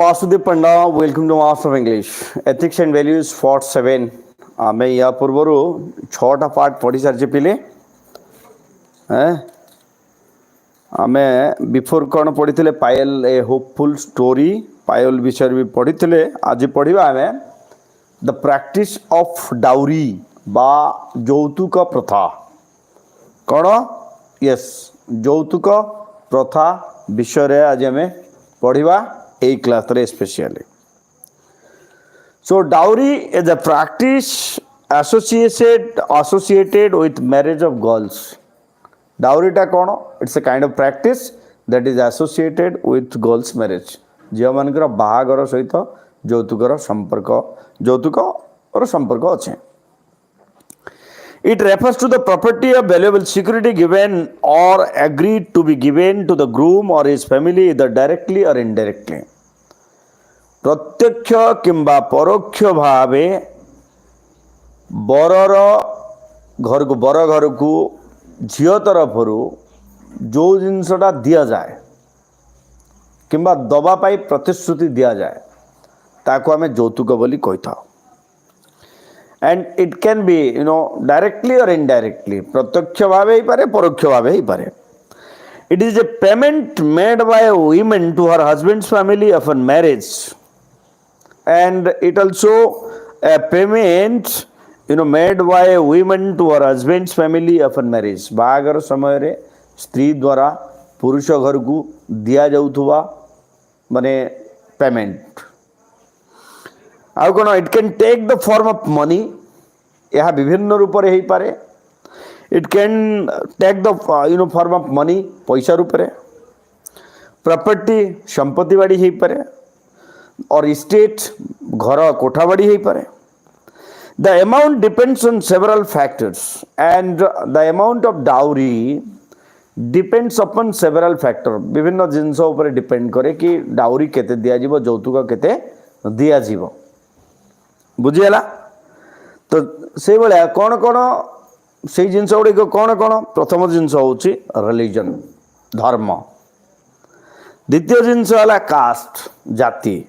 Vasudev Panda, welcome to Master of English. Ethics and Values Part 7. ଆମେ ୟା ପୂର୍ବରୁ 6ଟା part ପଢ଼ି ସାରିଛେ ପିଲେ। ଆମେ ବିଫୋର କ'ଣ ପଢ଼ିଥିଲେ? ପାୟଲ ଏ ହୋପଫୁଲ୍ ଷ୍ଟୋରି ପାୟଲ ବିଷୟରେ ବି ପଢ଼ିଥିଲେ। ଆଜି ପଢ଼ିବା ଆମେ ଦ ପ୍ରାକ୍ଟିସ୍ ଅଫ୍ ଡାଉରି ବା ଯୌତୁକ ପ୍ରଥା। କ'ଣ? ୟେସ୍, ଯୌତୁକ ପ୍ରଥା ବିଷୟରେ ଆଜି ଆମେ ପଢ଼ିବା এই ক্লাসরে specially. So dowry is a practice associated with marriage of girls. Dowry टा कौन? It's a kind of practice that is associated with girls marriage. झियो मानकर बाहागर सहित যৌতুকৰ সম্পৰ্ক আছে। It refers to the property of valuable security given or agreed to be given to the groom or his family either directly or indirectly. प्रत्यक्ष किंबा परोक्ष भावे बर घर को झील तरफ जो जिनसटा दि जाए किंबा दवापाई प्रतिश्रुति दि जाए ताको आमे যৌতুক बोली कही था। And it can be directly or indirectly, प्रत्यक्ष भाव ही पारे परोक्ष भाव ही पारे। It is a payment made by women to her husband's family upon marriage and it also a payment made by women to her husband's family upon marriage. बाहागर समय रे स्त्री द्वारा पुरुष घर को दिया जाउथुवा माने पेमेंट। आउ कोन? It can take the form of money, यह विभिन्न रूप रे ही पारे। It can take the form of money, पैसा रूप रे, प्रॉपर्टी संपत्ति बाड़ी ही पारे, और स्टेट घर कोठा बाड़ी ही पारे। The amount depends on several factors and the amount of dowry depends upon several factor. विभिन्न जिनस ऊपर डिपेंड करे कि डाउरी केते दिया जीवो, যৌতুক केते दिया जीवो। बुझीगला? तो से भाया कौन कौन से जिनस गुड़िक कौन कौन? प्रथम जिनस हूँ रिलीजन, धर्म। द्वितीय जिनस है कास्ट, जाति।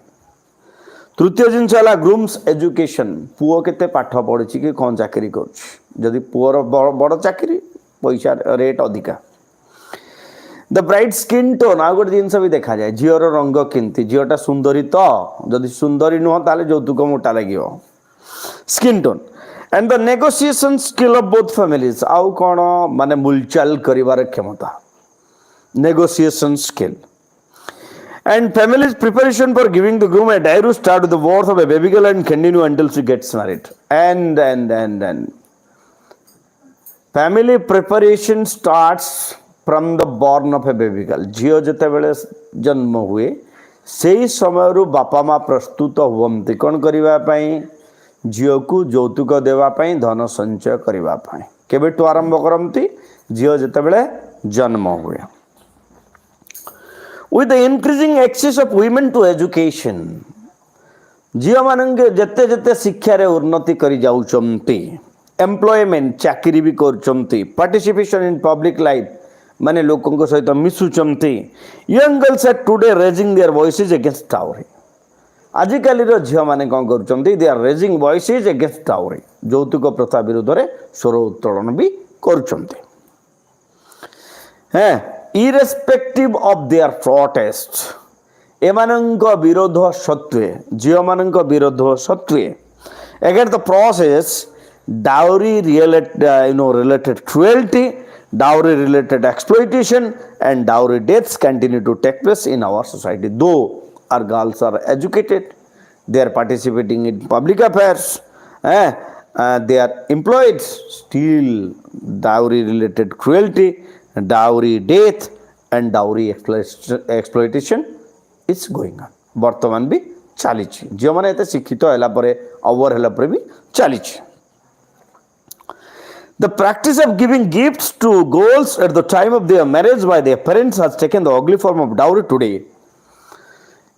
तृतीय जिनस है ग्रूम्स एजुकेशन, पुओ केते पाठ पढ़ी कि कौन चाकरी करी। पुओर बड़ चाकरी, पैसा रेट अधिका। द ब्राइट स्किन टोन, आ गोटे जिनस भी देखा जाए, झीर रंग केमती, झीटा सुंदरी तो जदि सुंदरी नुह ताले যৌতুক मोटा लगे। Skin tone and the negotiation skill of both families, आउ कौन माने मुलचाल करिवार क्षमता, negotiation skill. And family's preparation for giving the groom a diary start with the worth of a baby girl and continue until she gets married. And family preparation starts from the born of a baby girl. झील जिते बेले जन्म हुए से ही समय बापा माँ प्रस्तुत हुअंती कौन करिवा पई? झील को যৌতুক देवा पई, धन संचय करिवा पई। केबेटू आरंभ करती? झील जिते बेले जन्म हुए। With the increasing access of women to education, झील मानके जते जते शिक्षा रे उन्नति करी जाउचंती, एम्प्लॉयमेंट चाकरी भी करचंती, पार्टिसिपेशन इन पब्लिक लाइफ माने लोकों सहित मिसुचंती। Young girls are today raising their voices against dowry. आजिकल झील मैंने कौन करचंती? They are raising voices against dowry, যৌতুক प्रथा विरुद्ध रे स्वर उत्तोलन भी करचंती। इरेस्पेक्टिव ऑफ देयर प्रोटेस्ट, एमानंक विरोध सत्वे, झील मानंक विरोध सत्वे against the process dowry related cruelty, dowry related exploitation and dowry deaths continue to take place in our society. Though our girls are educated, they are participating in public affairs, they are employed, still dowry related cruelty, dowry death and dowry exploitation is going on. वर्तमान भी चली झील मैंने एत शिक्षित है अवर है भी चली। The practice of giving gifts to girls at the time of their marriage by their parents has taken the ugly form of dowry today.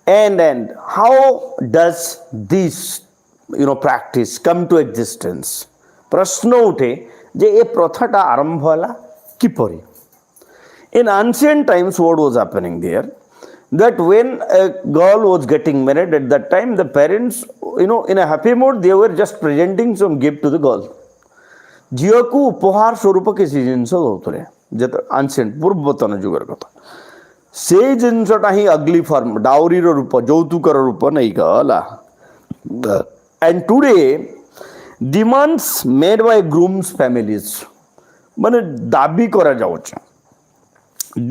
And how does this practice come to existence? प्रश्न उठे जे ए प्रथाटा आरंभ होला किपरि? In ancient times, what was happening there? that when a girl was getting married, at that time the parents, in a happy mood, they were just presenting some gift to the girl. ଝିଅକୁ ଉପହାର ସ୍ୱରୂପ କିଛି ଜିନିଷ ଦେଉଥିଲେ, ଯେତେ ancient ପୂର୍ବତନ ଯୁଗର କଥା। ସେଇ ଜିନିଷଟା ହିଁ ଅଗ୍ଲି ଫର୍ମ, ଡାଉରୀର ରୂପ, ଯୌତୁକର ରୂପ ନେଇଗଲା। and today demands made by groom's families, ମାନେ ଦାବି କରାଯାଉଛି,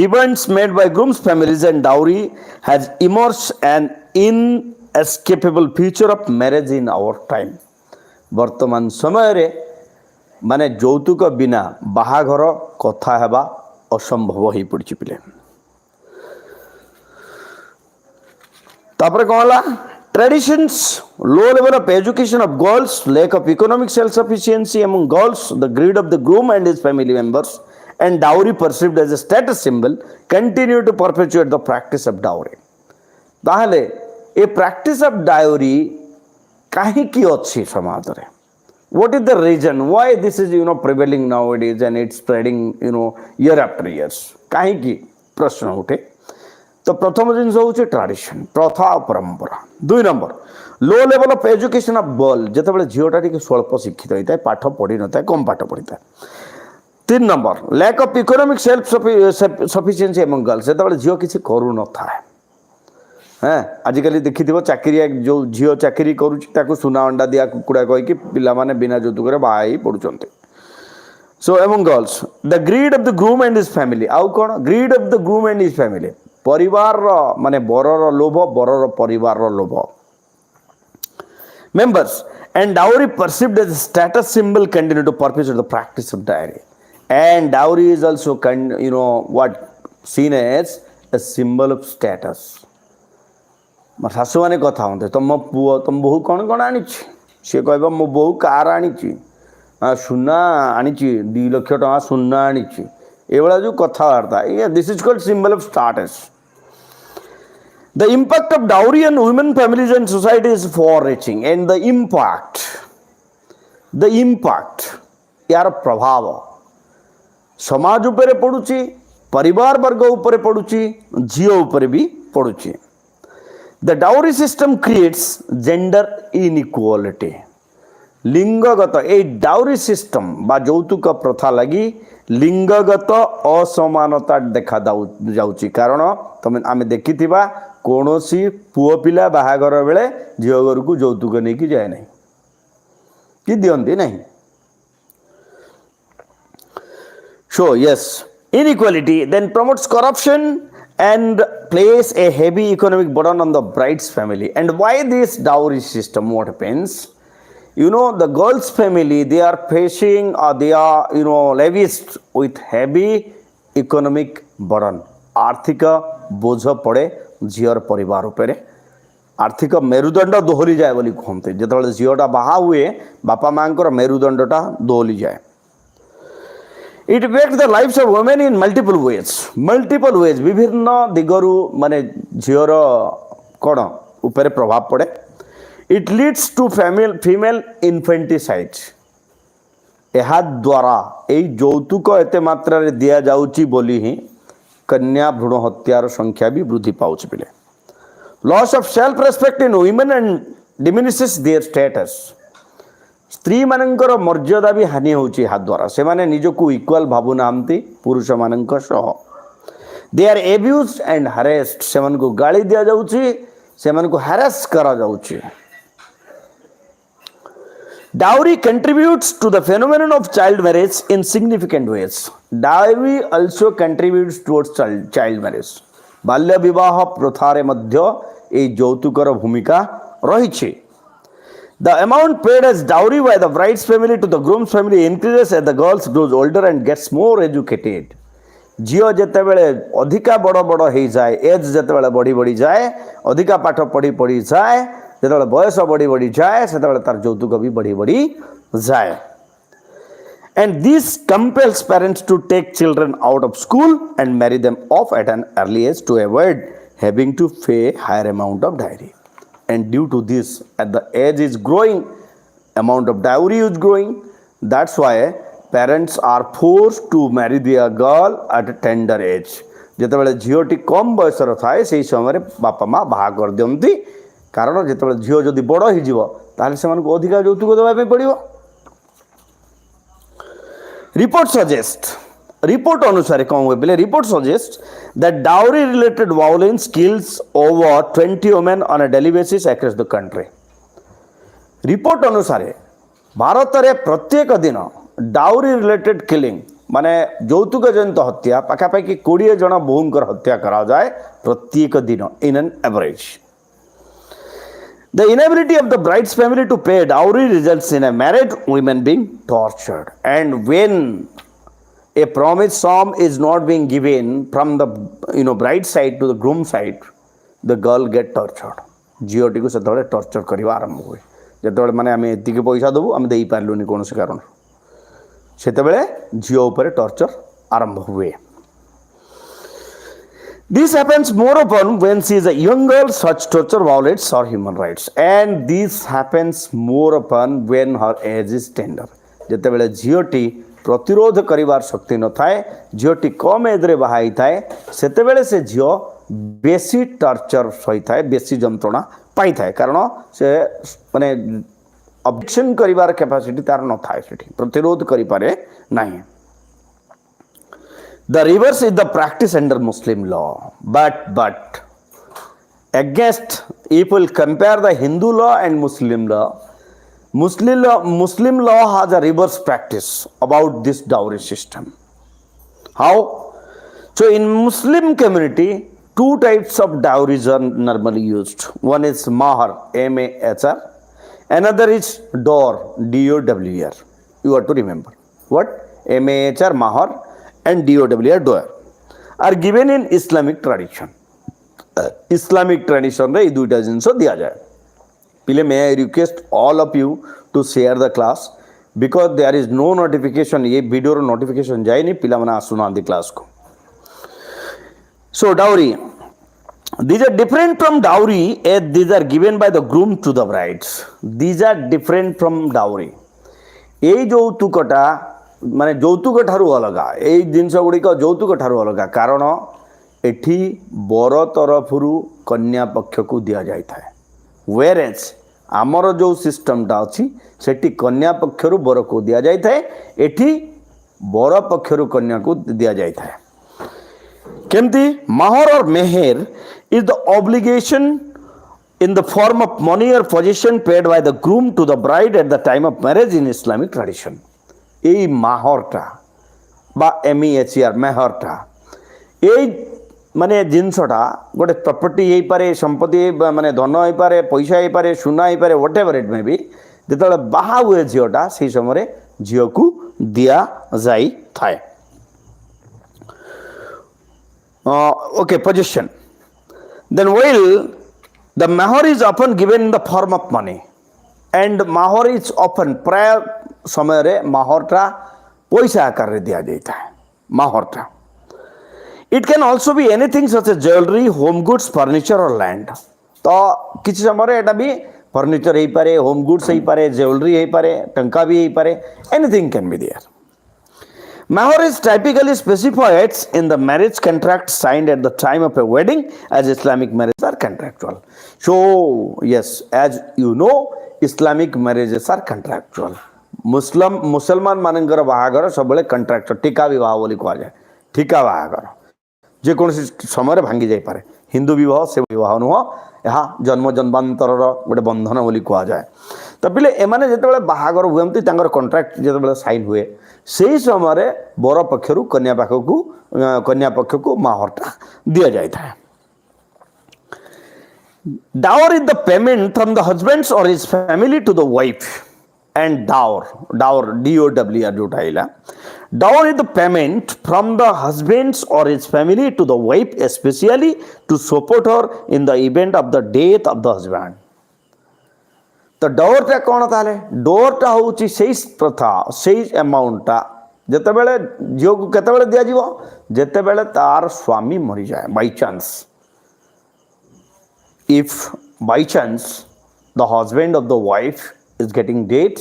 demands made by groom's families and dowry has emerged an inescapable feature of marriage in our time। ବର୍ତ୍ତମାନ ସମୟରେ ମାନେ ଯୌତୁକ ବିନା ବାହାଘର କଥା ହେବା ଅସମ୍ଭବ ହୋଇପଡ଼ିଛି ପିଲେ। ତାପରେ କ'ଣ ହେଲା? Traditions, low level of education of girls, lack of economic self-sufficiency among girls, the greed of the groom and his family members, and dowry perceived as a status symbol continue to perpetuate the practice of dowry। ତାହେଲେ ଏ practice of dowry କାହିଁକି ଅଛି ସମାଜରେ? What is the reason why this is prevailing nowadays and it's spreading year after years? କାହିଁକି ପ୍ରଶ୍ନ ଉଠେ। तो प्रथम जिनस हूँ ट्राडिशन, प्रथा परंपरा। 2 number low level of education of girl, जिते झीटा टी स्वल्प शिक्षित होता है, पाठ पढ़ी न था, कम पाठ पढ़ी था। 3 number lack of economic self sufficiency among girls, जिते झील किसी करू न था। हाँ आजिकल देखी चाकरिया जो झील चाकरी करुच्ची सुना अंडा दिया कुकुड़ा कहीकि पिला माने बिना यौतुक बाहा पड़ुंट। So among girls the greed of the groom and his family, आउ कौन greed of the groom and his family, परिवार माने बरर लोभ, बरर परिवार लोभ। members and dowry perceived as a status symbol continue to perpetuate the practice of dowry, and dowry is also what seen as a symbol of status। शाशु मैंने कथा होते तुम पुओ तुम बहु कौन कौन आनी, सी कह मो बहु कार आनी, सुना आनी, 2 लाख टका सुना आनी, एभला जो कथबार्ता, this is called symbol of status। The impact of dowry on women, families and society is far-reaching, and the impact यार प्रभाव समाज उपरे पड़ुची, परिवार वर्ग उपरे पड़ुची, झील उपरे भी पड़ुची। The dowry system creates gender inequality। लिंगगत ए डाउरी सिस्टम बा यौतुक प्रथा लगी लिंगगत असमानता देखा जाउची। कारण तुम आम देखी कौन सी पुओ पिला बाहागर बेले झील घर को यौतुक नहीं कि जाए नहीं कि दियंती नहीं। So yes, inequality then promotes corruption and place a heavy economic burden on the bride's family। And why this dowry system? What happens? The girl's family, they are facing or they are lavished with heavy economic burden। आर्थिक बोझ पड़े झीर परिवार उपरे, आर्थिक मेरुदंड दोहली जाए बोली कहते। जो झीटा बाहा हुए बापा माँ मेरुदंडटा दोहली जाए। It effect the lifes of women in multiple ways, विभिन्न दिगरु माने झीर कौन उपरे प्रभाव पड़े। It leads to female infanticide. यह द्वारा यौतुक एत मात्रा दि जाउची बोली ही कन्या भ्रूण हत्यार संख्या भी वृद्धि पाउछ पिले। Loss of self respect in women and diminishes their status. स्त्री मानकर मर्यादा भी हानि होची हा द्वारा, से माने निजको इक्वल भाबु नामती पुरुष मानक सह। दे आर एब्यूज्ड एंड हरेस्ड, से मन को गाली दिया जाउची, से मन को हरास करा जाउची। Dowry contributes to the phenomenon of child marriage in significant ways। Dowry also contributes towards child marriage। बाल्य विवाह प्रथारे मध्य ए यौतुकर भूमिका रही। The amount paid as dowry by the bride's family to the groom's family increases as the girls grows older and gets more educated। झील जिते बड़े अधिका बड़ बड़ हो जाए, एज जिते बड़े बढ़ी बढ़ी जाए, अधिका पाठ पढ़ी पढ़ी जाए, जो बयस बढ़ी बढ़ी जाए से तार यौतुक भी बढ़ी बढ़ी जाए। And this compels parents to take children out of school and marry them off at an early age to avoid having to pay higher amount of dowry. And due to this at the age is growing, amount of dowry is growing, that's why parents are forced to marry their girl at a tender age। ଯେତେବେଳେ ଝିଅଟି କମ୍ ବୟସର ଥାଏ ସେହି ସମୟରେ ବାପା ମା' ବାହା କରିଦିଅନ୍ତି, କାରଣ ଯେତେବେଳେ ଝିଅ ଯଦି ବଡ଼ ହେଇଯିବ ତାହେଲେ ସେମାନଙ୍କୁ ଅଧିକା ଯୌତୁକ ଦେବା ପାଇଁ ପଡ଼ିବ। ରିପୋର୍ଟ ଅନୁସାରେ କ'ଣ ହୁଏ ବୋଲେ, report suggest that dowry related violence kills over 20 women on a daily basis across the country. Report ଅନୁସାରେ ଭାରତରେ ପ୍ରତ୍ୟେକ ଦିନ ଡାଉରି ରିଲେଟେଡ୍ କିଲିଂ ମାନେ ଯୌତୁକ ଜନିତ ହତ୍ୟା ପାଖାପାଖି 20 ଜଣ ବୋହୂଙ୍କର ହତ୍ୟା କରାଯାଏ ପ୍ରତ୍ୟେକ ଦିନ ଇନ୍ ଆନ୍ average. The inability of the bride's family to pay dowry results in a married woman being tortured, and when a promised sum is not being given from the bride side to the groom side, the girl get tortured. ଝିଅଟିକୁ ସେତେବେଳେ torture କରିବା ଆରମ୍ଭ ହୁଏ। ଯେତେବେଳେ ମାନେ ଆମେ ଏତିକି ପଇସା ଦେବୁ ଆମେ ଦେଇପାରିଲୁନି କୌଣସି କାରଣରୁ, ସେତେବେଳେ ଝିଅ ଉପରେ ଟର୍ଚର ଆରମ୍ଭ ହୁଏ। This happens more often when she is a young girl. Such torture violates her human rights, and this happens more often when her age is tender. ଯେତେବେଳେ ଝିଅଟି ପ୍ରତିରୋଧ କରିବାର ଶକ୍ତି ନଥାଏ, ଝିଅଟି କମ୍ ଏଜ୍ରେ ବାହା ହେଇଥାଏ, ସେତେବେଳେ ସେ ଝିଅ ବେଶୀ ଟର୍ଚର ସହିଥାଏ, ବେଶୀ ଯନ୍ତ୍ରଣା ପାଇଥାଏ, କାରଣ ସେ ମାନେ ଅବଜେକ୍ସନ୍ କରିବାର କ୍ୟାପାସିଟି ତାର ନଥାଏ, ସେଠି ପ୍ରତିରୋଧ କରିପାରେ ନାହିଁ। The reverse is the practice under Muslim law, but against, if we compare the Hindu law and Muslim law, Muslim law has a reverse practice about this dowry system. How? So in Muslim community, two types of dowries are normally used. One is mahar, M-A-H-R. Another is dor, D-O-W-R. You have to remember. What? M-A-H-R, mahar, and D-O-W-R, dor, are given in Islamic tradition. Islamic tradition रे ये दुईटा जिनिस दिया जाए। पहले may I request all of you to share the class because there is no notification, ये video रो notification जाए नहीं, पिला मना सुनांदी क्लास को। So dowry, these are different from dowry as these are given by the groom to the brides. These are different from dowry. ये ଯୌତୁକଟା ମାନେ ଯୌତୁକ ଠାରୁ ଅଲଗା, ଏଇ ଜିନିଷ ଗୁଡ଼ିକ ଯୌତୁକ ଠାରୁ ଅଲଗା, କାରଣ ଏଠି ବର ତରଫରୁ କନ୍ୟା ପକ୍ଷକୁ ଦିଆଯାଇଥାଏ। ୱେରେଜ୍ ଆମର ଯେଉଁ ସିଷ୍ଟମଟା ଅଛି ସେଠି କନ୍ୟା ପକ୍ଷରୁ ବରକୁ ଦିଆଯାଇଥାଏ, ଏଠି ବର ପକ୍ଷରୁ କନ୍ୟାକୁ ଦିଆଯାଇଥାଏ। କେମିତି? ମାହର or meher is the obligation in the form of money or possession paid by the groom to the bride at the time of marriage in Islamic tradition. এই মাহরটা বা MEHR মেহরটা এই মানে জিনিসটা গোটে প্রপর্টি ହେଇପାରେ, সম্পত্তি মানে ধন ହେଇପାରେ, পয়সা ହେଇପାରେ, ସୁନା ହେଇପାରେ, whatever it may be, যেତେବେଳେ ବାହା ହୁଏ ଝିଅଟା সেই ସମୟରେ ଝିଅକୁ ଦିଆଯାଇଥାଏ। Okay, possession. Then while the mahar is often given in the form of money, and mahar is often ପ୍ରାୟ ସମୟରେ ମାହରଟା ପଇସା ଆକାରରେ ଦିଆଯାଇଥାଏ। ମାହରଟା it can also be anything such as jewelry, home goods, furniture or land. ତ କିଛି ସମୟରେ ଏଟା ବି furniture ହେଇପାରେ, ହୋମ୍ ଗୁଡ୍ସ ହେଇପାରେ, ଜୁଏଲାରୀ ହେଇପାରେ, ଟଙ୍କା ବି ହେଇପାରେ, anything can be there. Mahar is typically specified in the marriage contract signed at the time of a wedding, as Islamic marriages are contractual. So yes, as you know, Islamic marriages are contractual. मुसलमान मानकर बाहागर सब contractor ठिका विवाह बोली कहुए, ठिका बाहागर जेकोसी समय भांगी जापे। हिंदू विवाह से विवाह नुह, यह जन्म जन्मांतर गोटे बंधन बोली कहुए। तो पिले एमाने जिते बाहागर हुए कंट्राक्ट जो साइन हुए से समय बर पक्षर कन्या पक्ष को माहरटा दि जाए। Dower is the payment from the husband's or his family to the wife, and dower D-O-W-R जो टाइला, dower is the payment from the husband's or his family to the wife, especially to support her in the event of the death of the husband. तो dower टा कौन ताले? dower टा होची सेई प्रथा, सेई अमाउंट टा जेतेबेले झियो को केतेबेले दिया जीवो, जेतेबेले तार स्वामी मरि जाए by chance. If by chance the husband of the wife is getting dead,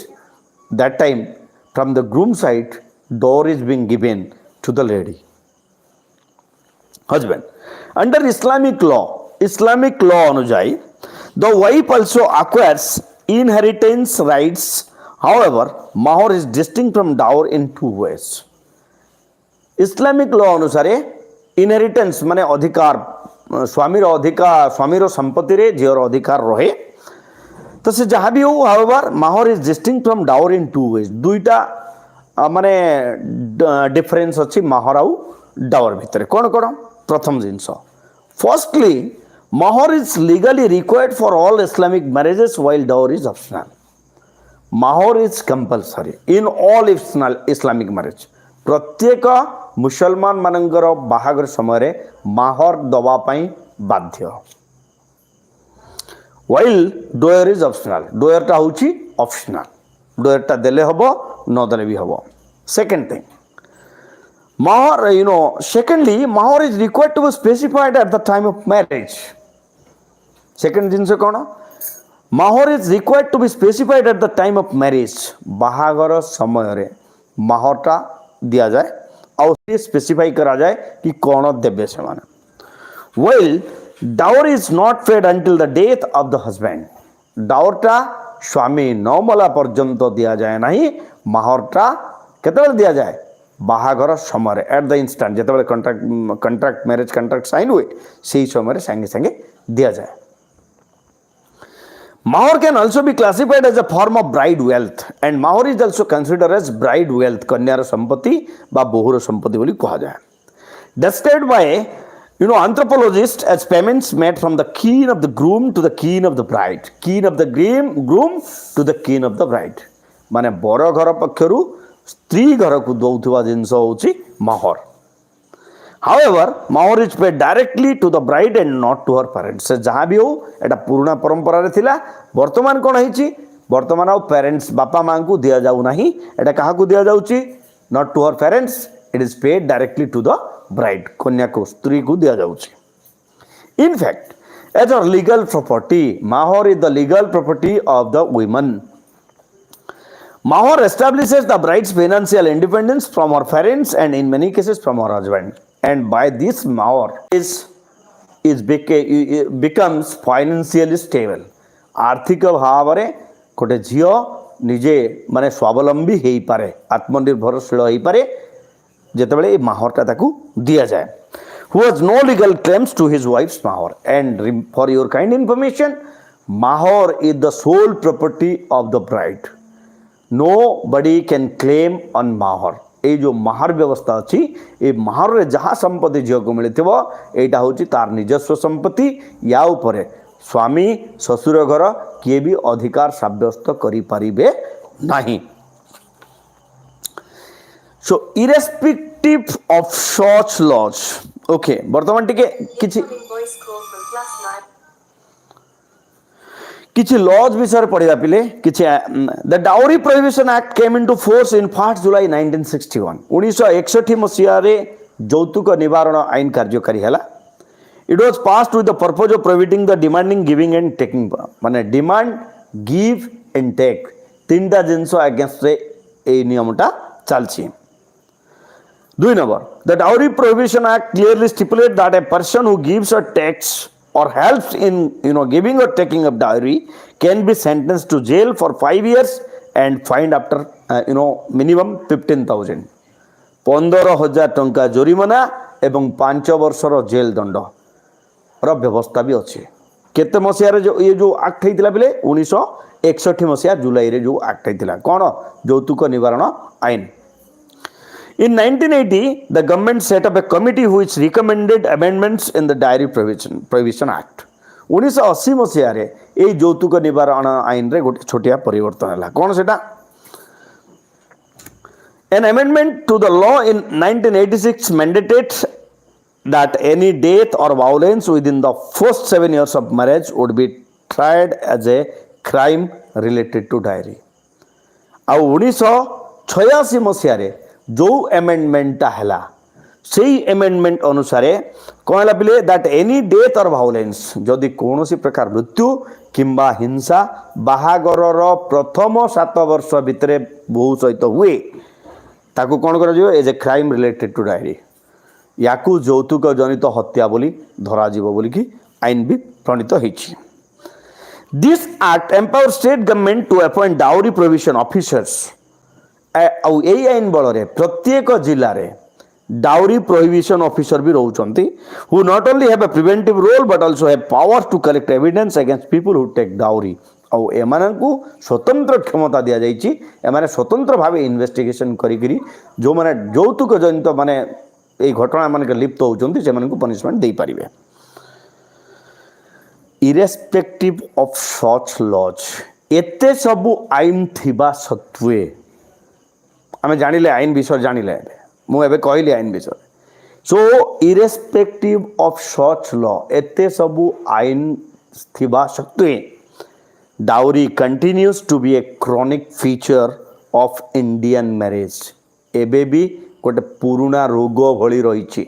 that time from the groom side door is being given to the lady. husband. Under Islamic law अनुଯାयी, the wife also acquires inheritance rights. However, mahar is distinct from dower in two ways. Islamic law अनुसारे inheritance माने अधिकार स्वामीर संपत्ति रे झीर अधिकार रहे तो से जहाँ भी हो हाउएवर माहर is distinct from dower in two ways दुईटा माने डिफरेंस अच्छी माहर आउ डावर भितर कौन कौन प्रथम जिनस फर्स्टली माहर is legally required for all Islamic marriages while dower is optional माहर is compulsory in all Islamic marriage प्रत्येक मुसलमान मानकर बाहागर समय माहर दवा बाध्य व्हाइल डोयर इज ऑप्शनल डोयरटा हूँ ऑप्शनल डोयरटा देले हबो न देले भी हबो second thing mahar secondly mahar is required to be specified at the time of marriage second जिनसे कौन mahar is required to be specified at the time of marriage बाहागर समय रे mahar टा दिया जाए और स्पेसिफाई करा जाए कि कौन देवे से माने well dower is not paid until the death of the husband डावरटा स्वामी न मला पर्यंत दिया जाए नहीं माहरटा केते दिया जाए बाहागर समय एट द इंस्टांट जेते कंट्राक्ट मैरिज कंट्राक्ट साइन हुए से समय संगे संगे दिया जाए Mahar can also be classified as a form of bride wealth and mahar is also considered as bride wealth कन्यार संपत्ति बा बहुर संपत्ति बोली कहा जाए described by anthropologists as payments made from the kin of the groom to the kin of the bride kin of the groom to the kin of the bride माने बर घर पक्षरु स्त्री घर को दौथुवा जिंस होची mahar However, mahar is paid directly to the bride and not to her parents. से जहाँ भी हो एटा पुराना परंपरा रे थिला वर्तमान कोन हिची वर्तमान आउ पेरेंट्स बापा मां को दिया जाउ नाही एटा कहा को दिया जाउची not to her parents it is paid directly to the bride कन्या को स्त्री को दिया जाउची In fact, as a legal property mahar is the legal property of the women Mahar establishes the bride's financial independence from her parents and in many cases from her husband. And by this mahar becomes financially stable. आर्थिक भाव रे गोटे झियो निजे माने स्वावलंबी हेई पारे आत्मनिर्भरशील हेई पारे जेतेबेले माहरटा ताकू दिया जाए who has no legal claims to his wife's mahar and for your kind information mahar is the sole property of the bride nobody can claim on mahar ए जो महार व्यवस्था अच्छी ए महार रे जहाँ संपत्ति झील को मिलती एटा हूँ तार निजस्व संपत्ति या उपरे स्वामी ससुर घर किए भी अधिकार साब्यस्त करि परिबे नहीं so irrespective of such laws okay वर्तमान टिके किछि लॉज विषय पढ़ा पिले किछि the dowry prohibition act came into force in 1 July 1961 1961 मसिया रे यौतुक निवारण आईन कार्यकारी हला it was passed with the purpose of prohibiting the demanding giving and taking माने डिमांड गिव एंड टेक तीनटा जिंस अगेंस्ट रे ए नियमटा चलछि 2 नंबर the dowry prohibition act clearly stipulate that a person who gives और takes or helps in giving or taking of dowry can be sentenced to jail for 5 years and fined after minimum 15,000 15,000 टंका जोरिमाना एवं 5 वर्षर jail दंड र व्यवस्था भी अच्छे केते मसिया रे जो ये जो एक्ट हेतिला बेले 1961 मसिया जुलाई रे जो एक्ट हेतिला कोन यौतुक निवारण आईन In 1980, the government set up a committee which recommended amendments in the Dowry Prohibition Act. 1980 मसीह रे ए यौतुक निवारण आईन रे गोटे छोटिया परिवर्तन हला कोन सेटा An amendment to the law in 1986 mandated that any death or violence within the first 7 years of marriage would be tried as a crime related to dowry. आ 1986 मसीह रे जो एमेंडमेंट है से एमेंडमेंट अनुसार कौन है पिले दैट एनी डेथ और violence जदि कौन सी प्रकार मृत्यु किंबा हिंसा बाहागर प्रथम 7 वर्ष भितर बहु सहित हुए ताकू कौन कर as a crime related to dowry याकू ଯୌତୁକ ଜନିତ ହତ୍ୟା ବୋଲି ଧରାଯିବ ବୋଲିକି ଆଇନ ବି ପ୍ରଣୀତ ହେଇଛି। This act empowers state government to appoint dowry provision officers। ଆଉ ଏଇ ଆଇନ ବଳରେ ପ୍ରତ୍ୟେକ ଜିଲ୍ଲାରେ डाउरी प्रोहिबिशन ऑफिसर भी रोचंती who not only have a preventive role but also have power to collect evidence against people who take dowry. आउ एमानंकु स्वतंत्र क्षमता दिया जाइछि एमाने स्वतंत्र भावे इन्वेस्टिगेशन करिकरी जो माने यौतुक जनित माने ए घटना माने लिप्त होचंती से मानकु पनिशमेंट देई परिबे। इरेस्पेक्टिव ऑफ सच लॉज एते सबु आईन थिबा सत्वे आमे जानिले आईन विषय जानिले मुझे कहली आईन विषय। So irrespective of such law एते सबु आईन थिबा सत्वे dowry continues to be a chronic feature of Indian marriage. एबे भी गोटे पुराना रोग भली रही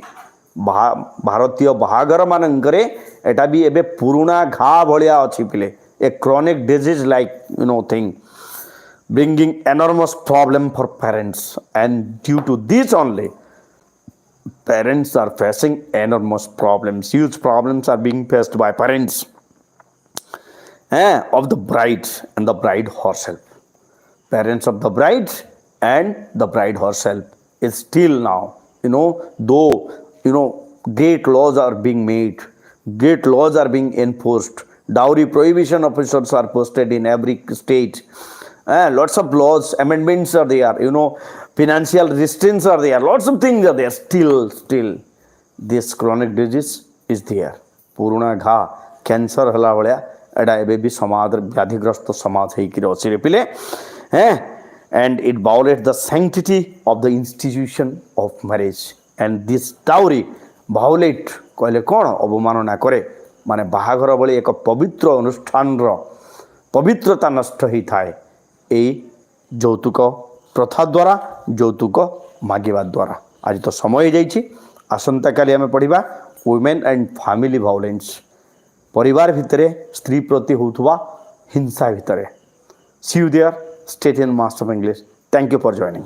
भारतीय बाहागर मानकरे एटा भी एबे पुराना घा भलिया अछि पिले a chronic disease like thing bringing enormous problem for parents, and due to this only parents are facing enormous problems. Huge problems are being faced by parents of the bride and the bride herself. Parents of the bride and the bride herself is still now, though great laws are being made, great laws are being enforced, dowry prohibition officers are posted in every state. Lots of laws, amendments are there, financial restraints are there, lots of things are there. Still, this chronic disease is there. पुराना घा cancer हला भलिया एडा एबे भी समाज व्याधिग्रस्त समाज हेकिरे अछि रे पिले and it violates the sanctity of the institution of marriage, and this dowry violate कहले कोन अवमानना करे माने बाहाघर भली एक पवित्र अनुष्ठान रो पवित्रता नष्ट ही थाए ए যৌতুক प्रथा द्वारा যৌতুক मागिबा द्वारा। आज तो समय जाइछि आसंता काली आमे पढ़िबा वुमेन एंड फैमिली वायलेंस परिवार भितरे स्त्री प्रति होथुवा हिंसा भितरे। See you there, stay in Master of English. Thank you for joining.